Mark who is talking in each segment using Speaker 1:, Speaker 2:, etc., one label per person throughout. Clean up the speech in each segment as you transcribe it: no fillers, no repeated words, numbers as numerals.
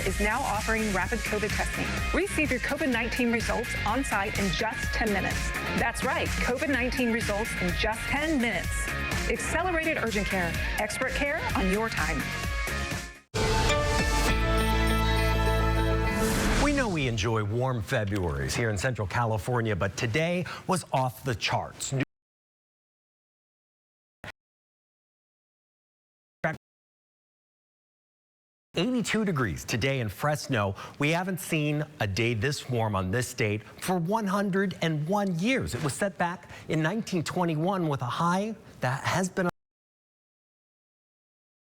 Speaker 1: is now offering rapid COVID testing. Receive your COVID-19 results on site in just 10 minutes. That's right, COVID-19 results in just 10 minutes. Accelerated urgent care, expert care on your time.
Speaker 2: We know we enjoy warm Februaries here in Central California, but today was off the charts. 82 degrees today in Fresno. We haven't seen a day this warm on this date for 101 years. It was set back in 1921 with a high that has been.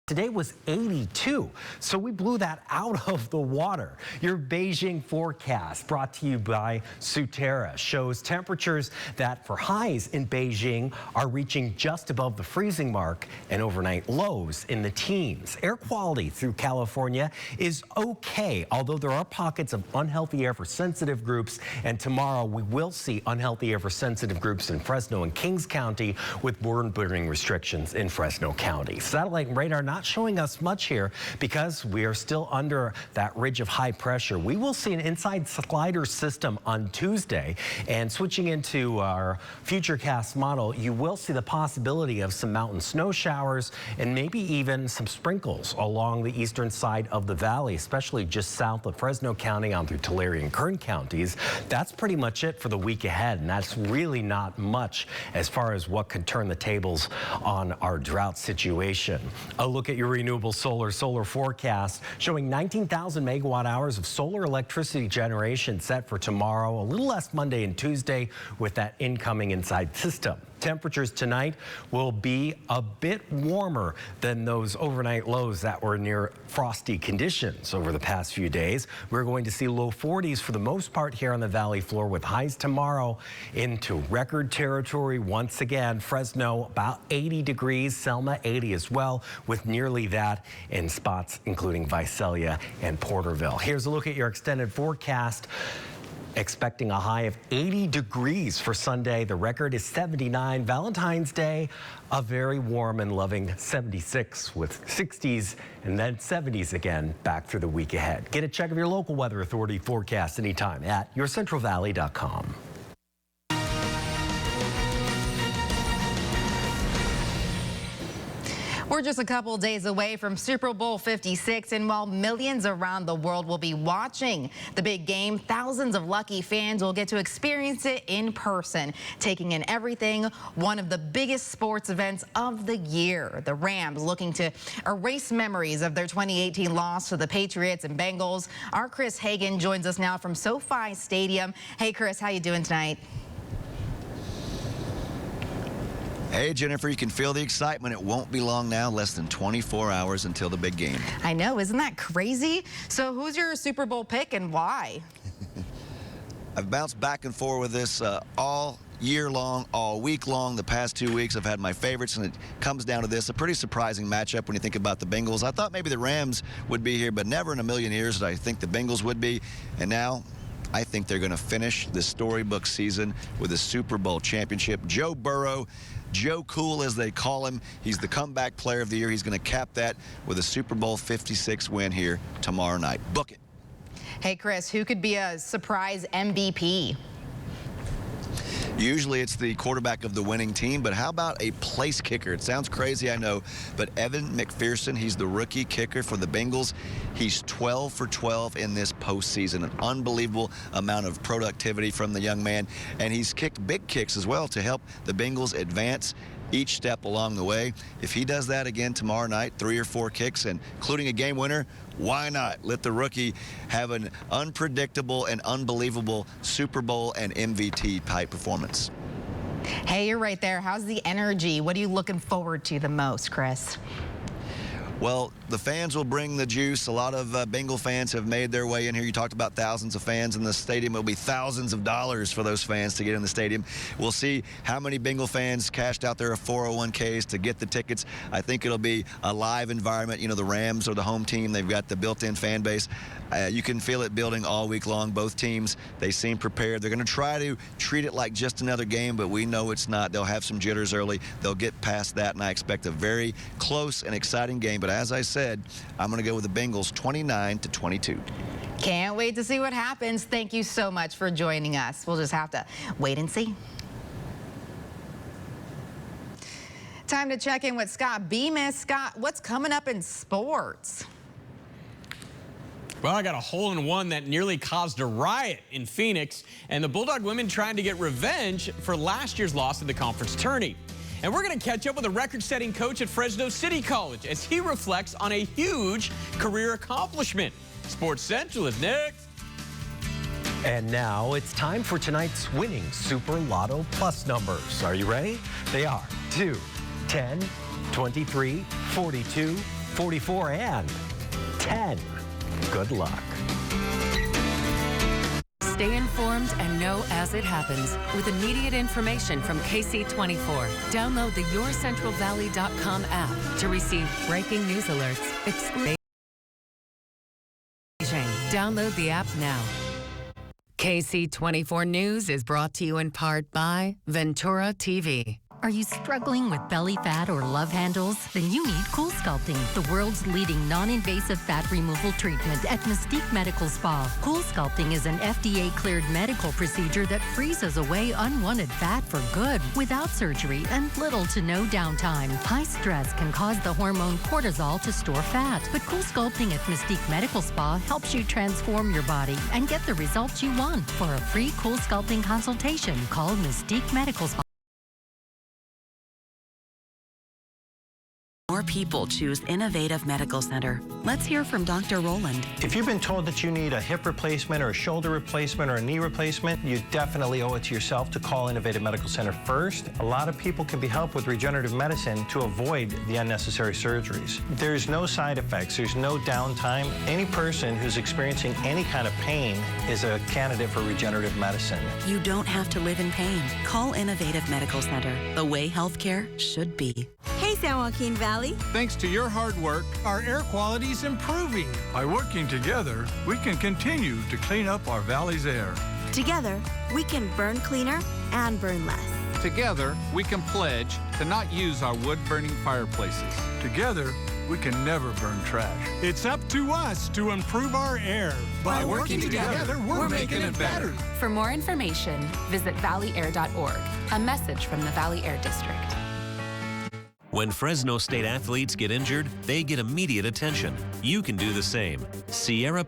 Speaker 2: Today was 82, so we blew that out of the water. Your Beijing forecast, brought to you by Sutera, shows temperatures that for highs in Beijing are reaching just above the freezing mark and overnight lows in the teens. Air quality through California is okay, although there are pockets of unhealthy air for sensitive groups, and tomorrow we will see unhealthy air for sensitive groups in Fresno and Kings County with burning restrictions in Fresno County. Satellite and radar not showing us much here because we are still under that ridge of high pressure. We will see an inside slider system on Tuesday, and switching into our futurecast model, you will see the possibility of some mountain snow showers and maybe even some sprinkles along the eastern side of the valley, especially just south of Fresno County on through Tulare and Kern counties. That's pretty much it for the week ahead, and that's really not much as far as what could turn the tables on our drought situation. A look at your Renewable solar forecast showing 19,000 megawatt hours of solar electricity generation set for tomorrow, a little less Monday and Tuesday with that incoming inside system. Temperatures tonight will be a bit warmer than those overnight lows that were near frosty conditions over the past few days. We're going to see low 40s for the most part here on the valley floor, with highs tomorrow into record territory once again. Fresno about 80 degrees, Selma 80 as well, with nearly that in spots including Visalia and Porterville. Here's a look at your extended forecast. Expecting a high of 80 degrees for Sunday. The record is 79. Valentine's Day, a very warm and loving 76 with 60s and then 70s again back through the week ahead. Get a check of your local weather authority forecast anytime at yourcentralvalley.com.
Speaker 3: We're just a couple days away from Super Bowl 56, and while millions around the world will be watching the big game, thousands of lucky fans will get to experience it in person, taking in everything. One of the biggest sports events of the year. The Rams looking to erase memories of their 2018 loss to the Patriots and Bengals. Our Chris Hagan joins us now from SoFi Stadium. Hey, Chris, how you doing tonight?
Speaker 4: Hey, Jennifer, you can feel the excitement. It won't be long now, less than 24 hours until the big game.
Speaker 3: I know, isn't that crazy? So who's your Super Bowl pick and why?
Speaker 4: I've bounced back and forth with this all year long, all week long. The past 2 weeks I've had my favorites, and it comes down to this. A pretty surprising matchup when you think about the Bengals. I thought maybe the Rams would be here, but never in a million years did I think the Bengals would be. And now I think they're going to finish this storybook season with a Super Bowl championship. Joe Burrow, Joe Cool as they call him, he's the comeback player of the year. He's going to cap that with a Super Bowl 56 win here tomorrow night. Book it.
Speaker 3: Hey, Chris, who could be a surprise MVP?
Speaker 4: Usually it's the quarterback of the winning team, but how about a place kicker? It sounds crazy, I know, but Evan McPherson, he's the rookie kicker for the Bengals. He's 12 for 12 in this postseason, an unbelievable amount of productivity from the young man, and he's kicked big kicks as well to help the Bengals advance each step along the way. If he does that again tomorrow night, 3 or 4 kicks, and including a game winner, why not let the rookie have an unpredictable and unbelievable Super Bowl and MVP type performance?
Speaker 3: Hey, you're right there. How's the energy? What are you looking forward to the most, Chris?
Speaker 4: Well, the fans will bring the juice. A lot of Bengal fans have made their way in here. You talked about thousands of fans in the stadium. It'll be thousands of dollars for those fans to get in the stadium. We'll see how many Bengal fans cashed out their 401ks to get the tickets. I think it'll be a live environment. You know, the Rams are the home team. They've got the built-in fan base. You can feel it building all week long. Both teams, they seem prepared. They're going to try to treat it like just another game, but we know it's not. They'll have some jitters early. They'll get past that, and I expect a very close and exciting game. but as I said, I'm going to go with the Bengals 29-22.
Speaker 3: Can't wait to see what happens. Thank you so much for joining us. We'll just have to wait and see. Time to check in with Scott Bemis. Scott, what's coming up in sports?
Speaker 5: Well, I got a hole-in-one that nearly caused a riot in Phoenix, and the Bulldog women trying to get revenge for last year's loss in the conference tourney. And we're going to catch up with a record-setting coach at Fresno City College as he reflects on a huge career accomplishment. Sports Central is next.
Speaker 2: And now it's time for tonight's winning Super Lotto Plus numbers. Are you ready? They are 2, 10, 23, 42, 44, and 10. Good luck.
Speaker 6: Stay informed and know as it happens with immediate information from Ksee24. Download the YourCentralValley.com app to receive breaking news alerts. Exclusive. Download the app now. Ksee24 News is brought to you in part by Ventura TV.
Speaker 7: Are you struggling with belly fat or love handles? Then you need Cool Sculpting, the world's leading non-invasive fat removal treatment at Mystique Medical Spa. Cool Sculpting is an FDA-cleared medical procedure that freezes away unwanted fat for good without surgery and little to no downtime. High stress can cause the hormone cortisol to store fat, but Cool Sculpting at Mystique Medical Spa helps you transform your body and get the results you want. For a free Cool Sculpting consultation, call Mystique Medical Spa.
Speaker 8: More people choose Innovative Medical Center. Let's hear from Dr. Rowland.
Speaker 9: If you've been told that you need a hip replacement or a shoulder replacement or a knee replacement, you definitely owe it to yourself to call Innovative Medical Center first. A lot of people can be helped with regenerative medicine to avoid the unnecessary surgeries. There's no side effects. There's no downtime. Any person who's experiencing any kind of pain is a candidate for regenerative medicine.
Speaker 8: You don't have to live in pain. Call Innovative Medical Center, the way healthcare should be.
Speaker 10: Hey, San Joaquin Valley.
Speaker 11: Thanks to your hard work, our air quality is improving. By working together, we can continue to clean up our valley's air.
Speaker 10: Together, we can burn cleaner and burn less.
Speaker 11: Together, we can pledge to not use our wood-burning fireplaces. Together, we can never burn trash. It's up to us to improve our air. By working together, we're making it better.
Speaker 6: For more information, visit valleyair.org. A message from the Valley Air District.
Speaker 12: When Fresno State athletes get injured, they get immediate attention. You can do the same. Sierra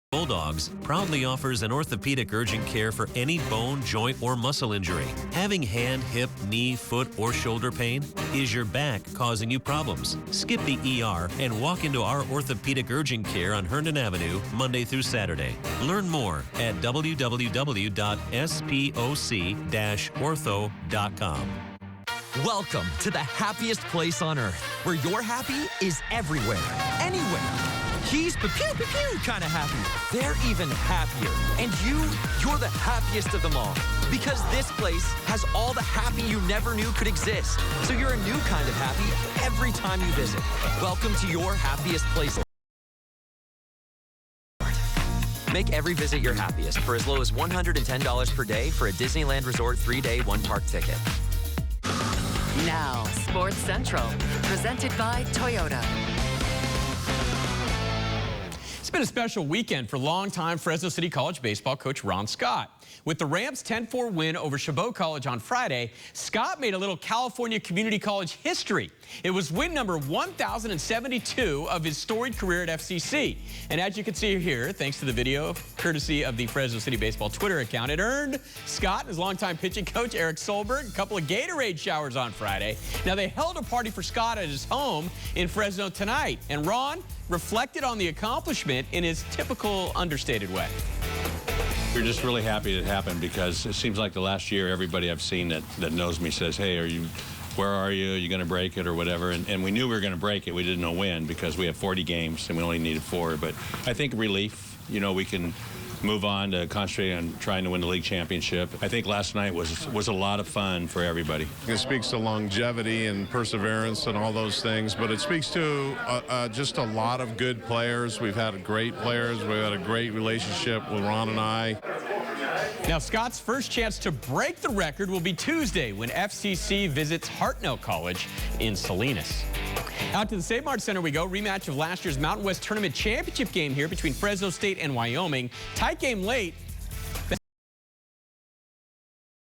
Speaker 12: Bulldogs proudly offers an orthopedic urgent care for any bone, joint, or muscle injury. Having hand, hip, knee, foot, or shoulder pain? Is your back causing you problems? Skip the ER and walk into our orthopedic urgent care on Herndon Avenue, Monday through Saturday. Learn more at www.spoc-ortho.com.
Speaker 13: Welcome to the happiest place on earth, where your happy is everywhere, anywhere. He's pew-pew-pew kind of happy. They're even happier. And you're the happiest of them all. Because this place has all the happy you never knew could exist. So you're a new kind of happy every time you visit. Welcome to your happiest place. Make every visit your happiest for as low as $110 per day for a Disneyland Resort 3-day, 1-park ticket.
Speaker 6: Now, Sports Central, presented by Toyota.
Speaker 5: It's been a special weekend for longtime Fresno City College baseball coach Ron Scott. With the Rams' 10-4 win over Chabot College on Friday, Scott made a little California Community College history. It was win number 1,072 of his storied career at FCC. And as you can see here, thanks to the video, courtesy of the Fresno City Baseball Twitter account, it earned Scott and his longtime pitching coach Eric Solberg a couple of Gatorade showers on Friday. Now, they held a party for Scott at his home in Fresno tonight. And Ron reflected on the accomplishment in his typical understated way.
Speaker 14: We're just really happy it happened because it seems like the last year everybody I've seen that knows me says, hey, where are you? Are you going to break it or whatever? And we knew we were going to break it. We didn't know when because we have 40 games and we only needed 4. But I think relief, we can move on to concentrate on trying to win the league championship. I think last night was a lot of fun for everybody.
Speaker 15: It speaks to longevity and perseverance and all those things, but it speaks to just a lot of good players. We've had great players. We've had a great relationship with Ron and I.
Speaker 5: Now, Scott's first chance to break the record will be Tuesday when FCC visits Hartnell College in Salinas. Out to the Save Mart Center we go. Rematch of last year's Mountain West Tournament Championship game here between Fresno State and Wyoming. Tight game late.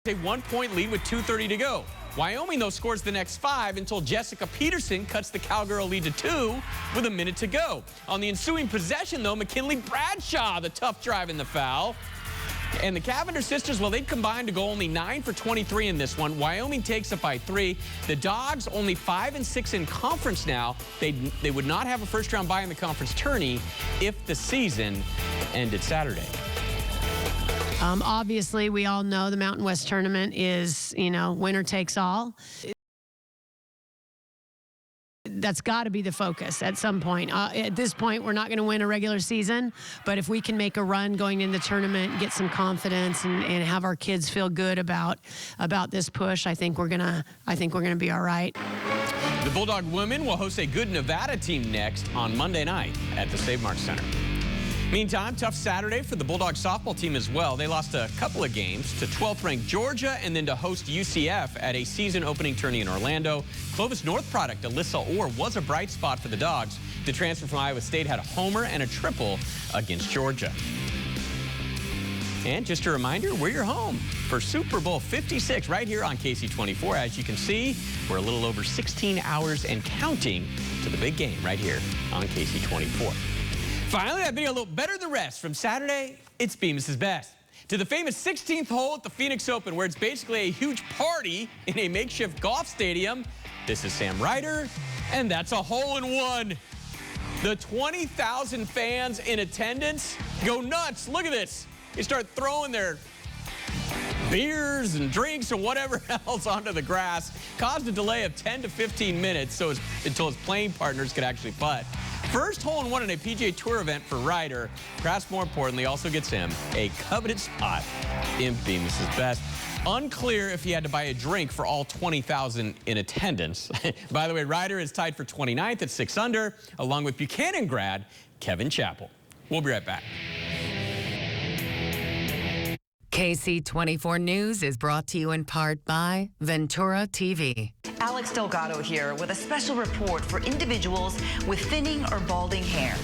Speaker 5: A 1-point lead with 2:30 to go. Wyoming, though, scores the next 5 until Jessica Peterson cuts the Cowgirl lead to 2 with a minute to go. On the ensuing possession, though, McKinley Bradshaw, the tough drive in the foul. And the Cavender sisters, well, they'd combined to go only 9 for 23 in this one. Wyoming takes it by 3. The Dogs only 5 and 6 in conference now. They would not have a first-round bye in the conference tourney if the season ended Saturday.
Speaker 16: Obviously, we all know the Mountain West Tournament is, winner takes all. That's got to be the focus at some point. At this point, we're not going to win a regular season, but if we can make a run going in the tournament, get some confidence, and have our kids feel good about this push, I think we're gonna be all right.
Speaker 5: The Bulldog women will host a good Nevada team next on Monday night at the Save Mart Center. Meantime, tough Saturday for the Bulldog softball team as well. They lost a couple of games to 12th-ranked Georgia and then to host UCF at a season-opening tourney in Orlando. Clovis North product Alyssa Orr was a bright spot for the Dogs. The transfer from Iowa State had a homer and a triple against Georgia. And just a reminder, we're your home for Super Bowl 56 right here on Ksee24. As you can see, we're a little over 16 hours and counting to the big game right here on Ksee24. Finally, that video a little better than the rest. From Saturday, it's Bemis' best. To the famous 16th hole at the Phoenix Open, where it's basically a huge party in a makeshift golf stadium. This is Sam Ryder, and that's a hole-in-one. The 20,000 fans in attendance go nuts. Look at this. They start throwing their beers and drinks or whatever else onto the grass. Caused a delay of 10 to 15 minutes until his playing partners could actually putt. First hole-in-one in a PGA Tour event for Ryder. Perhaps more importantly, also gets him a coveted spot in Bemis' best. Unclear if he had to buy a drink for all 20,000 in attendance. By the way, Ryder is tied for 29th at 6 under, along with Buchanan grad Kevin Chappell. We'll be right back.
Speaker 6: Ksee24 News is brought to you in part by Ventura TV.
Speaker 17: Alex Delgado here with a special report for individuals with thinning or balding hair.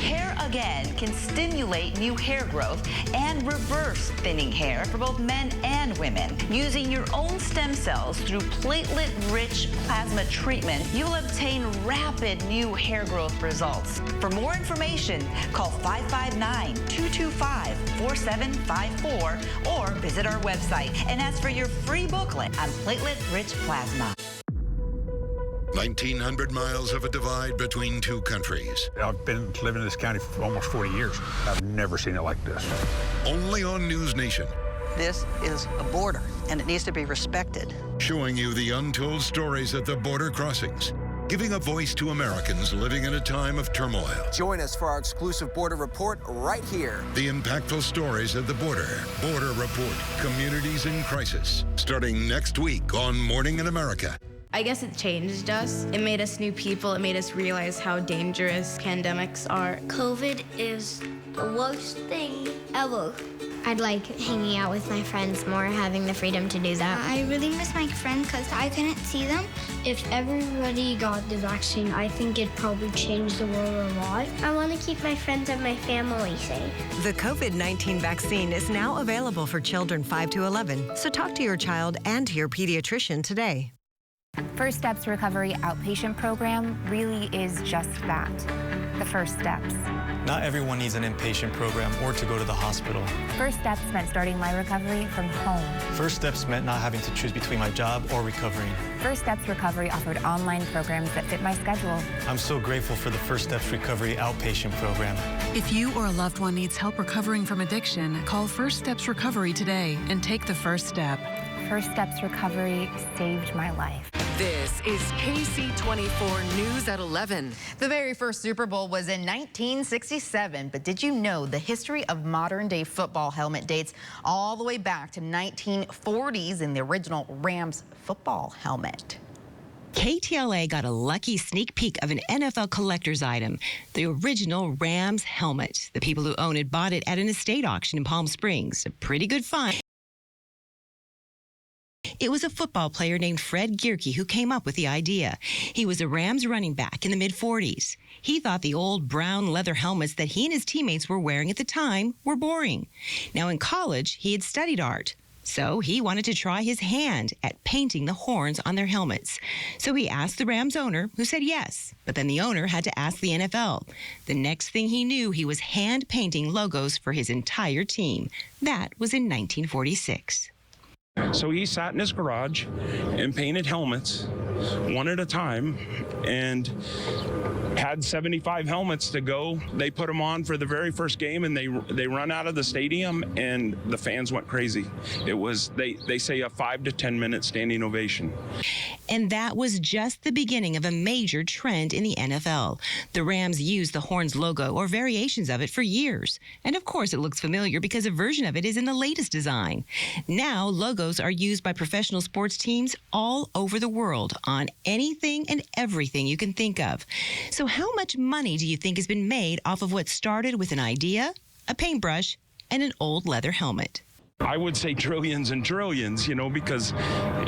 Speaker 17: Hair Again can stimulate new hair growth and reverse thinning hair for both men and women. Using your own stem cells through platelet-rich plasma treatment, you'll obtain rapid new hair growth results. For more information, call 559-225-4754 or visit our website and ask for your free booklet on platelet-rich plasma.
Speaker 18: 1,900 miles of a divide between two countries.
Speaker 11: I've been living in this county for almost 40 years. I've never seen it like this.
Speaker 18: Only on News Nation.
Speaker 19: This is a border, and it needs to be respected.
Speaker 18: Showing you the untold stories at the border crossings. Giving a voice to Americans living in a time of turmoil.
Speaker 20: Join us for our exclusive border report right here.
Speaker 18: The impactful stories at the border. Border Report, Communities in Crisis. Starting next week on Morning in America.
Speaker 21: I guess it changed us. It made us new people. It made us realize how dangerous pandemics are.
Speaker 22: COVID is the worst thing ever. I'd like hanging out with my friends more, having the freedom to do that.
Speaker 23: I really miss my friends because I couldn't see them.
Speaker 22: If everybody got the vaccine, I think it'd probably change the world a lot.
Speaker 23: I want to keep my friends and my family safe.
Speaker 24: The COVID-19 vaccine is now available for children 5 to 11, so talk to your child and to your pediatrician today.
Speaker 25: First Steps Recovery Outpatient Program really is just that, the first steps.
Speaker 26: Not everyone needs an inpatient program or to go to the hospital.
Speaker 25: First Steps meant starting my recovery from home.
Speaker 26: First Steps meant not having to choose between my job or recovering.
Speaker 25: First Steps Recovery offered online programs that fit my schedule.
Speaker 26: I'm so grateful for the First Steps Recovery Outpatient Program.
Speaker 27: If you or a loved one needs help recovering from addiction, call First Steps Recovery today and take the first step.
Speaker 25: First Steps Recovery saved my life.
Speaker 6: This is Ksee24 News at 11.
Speaker 3: The very first Super Bowl was in 1967, but did you know the history of modern-day football helmet dates all the way back to 1940s in the original Rams football helmet?
Speaker 28: KTLA got a lucky sneak peek of an NFL collector's item, the original Rams helmet. The people who own it bought it at an estate auction in Palm Springs. A pretty good find. It was a football player named Fred Gierke who came up with the idea. He was a Rams running back in the mid-40s. He thought the old brown leather helmets that he and his teammates were wearing at the time were boring. Now, in college, he had studied art. So he wanted to try his hand at painting the horns on their helmets. So he asked the Rams owner, who said yes. But then the owner had to ask the NFL. The next thing he knew, he was hand painting logos for his entire team. That was in 1946.
Speaker 1: So he sat in his garage and painted helmets one at a time and had 75 helmets to go. They put them on for the very first game, and they run out of the stadium, and the fans went crazy. It was, they say, a 5 to 10 minute standing ovation.
Speaker 28: And that was just the beginning of a major trend in the NFL. The Rams used the Horns logo or variations of it for years. And of course, it looks familiar because a version of it is in the latest design. Now, logos are used by professional sports teams all over the world on anything and everything you can think of. So how much money do you think has been made off of what started with an idea, a paintbrush, and an old leather helmet?
Speaker 1: I would say trillions and trillions, because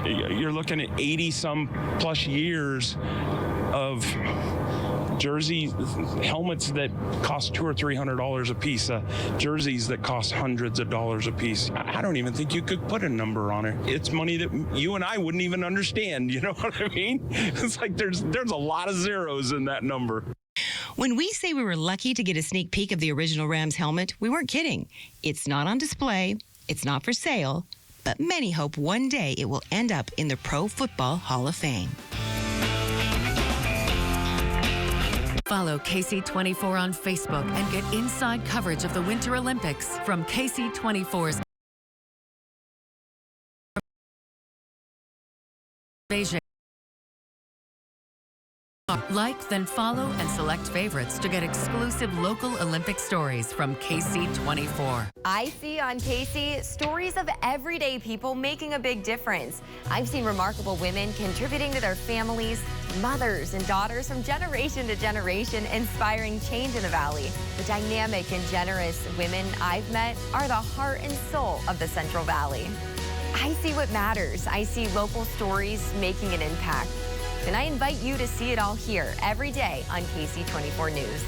Speaker 1: you're looking at 80-some plus years of jersey helmets that cost $200 or $300 a piece, jerseys that cost hundreds of dollars a piece. I don't even think you could put a number on it. It's money that you and I wouldn't even understand. You know what I mean? It's like there's a lot of zeros in that number.
Speaker 28: When we say we were lucky to get a sneak peek of the original Rams helmet, we weren't kidding. It's not on display. It's not for sale, but many hope one day it will end up in the Pro Football Hall of Fame.
Speaker 6: Follow Ksee24 on Facebook and get inside coverage of the Winter Olympics from Ksee24's Beijing. Like, then follow and select favorites to get exclusive local Olympic stories from Ksee24.
Speaker 2: I see on Ksee stories of everyday people making a big difference. I've seen remarkable women contributing to their families, mothers and daughters from generation to generation, inspiring change in the valley. The dynamic and generous women I've met are the heart and soul of the Central Valley. I see what matters. I see local stories making an impact. And I invite you to see it all here every day on Ksee24 News.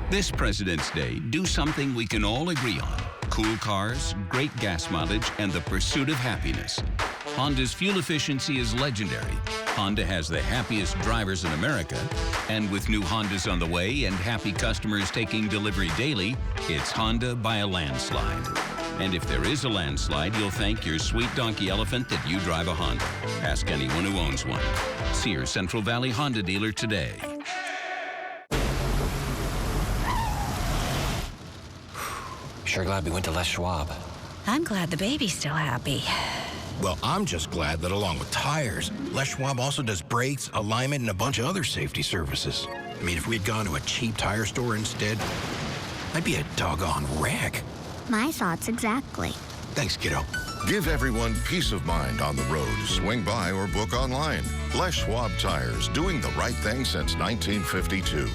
Speaker 4: This President's Day, do something we can all agree on. Cool cars, great gas mileage, and the pursuit of happiness. Honda's fuel efficiency is legendary. Honda has the happiest drivers in America. And with new Hondas on the way and happy customers taking delivery daily, it's Honda by a landslide. And if there is a landslide, you'll thank your sweet donkey elephant that you drive a Honda. Ask anyone who owns one. See your Central Valley Honda dealer today.
Speaker 7: Sure glad we went to Les Schwab.
Speaker 24: I'm glad the baby's still happy.
Speaker 8: Well, I'm just glad that along with tires, Les Schwab also does brakes, alignment, and a bunch of other safety services. I mean, if we'd gone to a cheap tire store instead, I'd be a doggone wreck.
Speaker 22: My thoughts exactly.
Speaker 18: Thanks, kiddo. Give everyone peace of mind on the road. Swing by or book online. Les Schwab Tires, doing the right thing since 1952.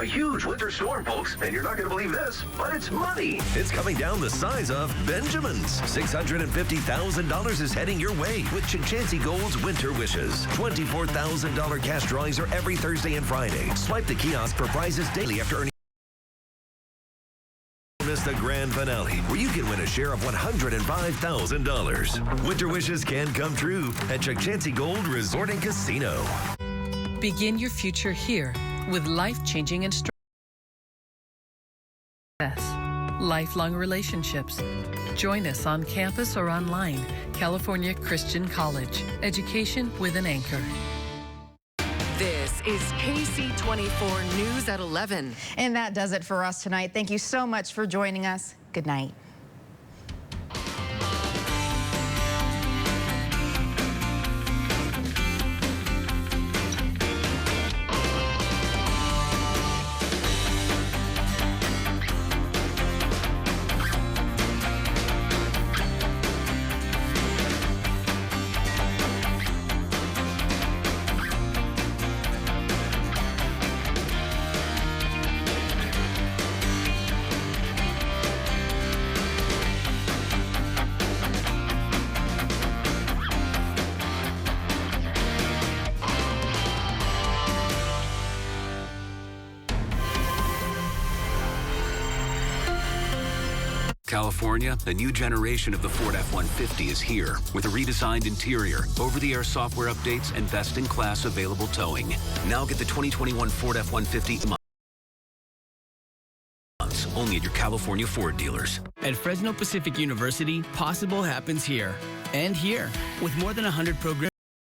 Speaker 9: A huge winter storm, folks, and you're not going to believe this, but it's money. It's coming down the size of Benjamins. $650,000 is heading your way with Chancey Gold's Winter Wishes. $24,000 cash drawings are every Thursday and Friday. Swipe the kiosk for prizes daily after earning. Miss the grand finale, where you can win a share of $105,000. Winter wishes can come true at Chancey Gold Resort and Casino.
Speaker 10: Begin your future here with life-changing instruction. Lifelong relationships. Join us on campus or online. California Christian College. Education with an anchor.
Speaker 6: This is Ksee24 News at 11.
Speaker 3: And that does it for us tonight. Thank you so much for joining us. Good night.
Speaker 4: California, a new generation of the Ford F-150 is here with a redesigned interior, over-the-air software updates, and best-in-class available towing. Now get the 2021 Ford F-150 only at your California Ford dealers.
Speaker 5: At Fresno Pacific University, possible happens here and here. With more than 100 programs